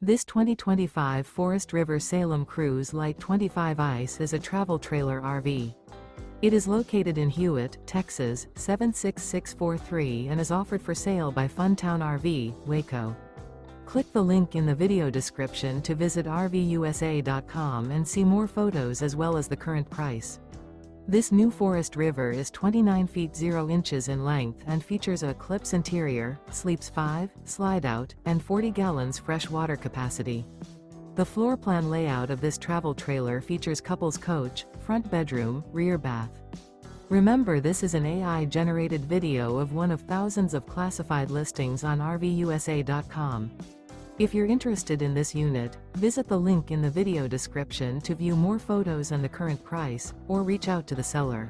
This 2025 Forest River Salem Cruise Lite 25 Ice is a travel trailer RV. It is located in Hewitt, Texas, 76643 and is offered for sale by Funtown RV, Waco. Click the link in the video description to visit RVUSA.com and see more photos as well as the current price. This new Forest River is 29 feet 0 inches in length and features a ECLIPSE interior, sleeps 5, Slideout, and 40 gallons fresh water capacity. The floor plan layout of this travel trailer features couples coach, front bedroom, rear bath. Remember, this is an AI-generated video of one of thousands of classified listings on RVUSA.com. If you're interested in this unit, visit the link in the video description to view more photos and the current price, or reach out to the seller.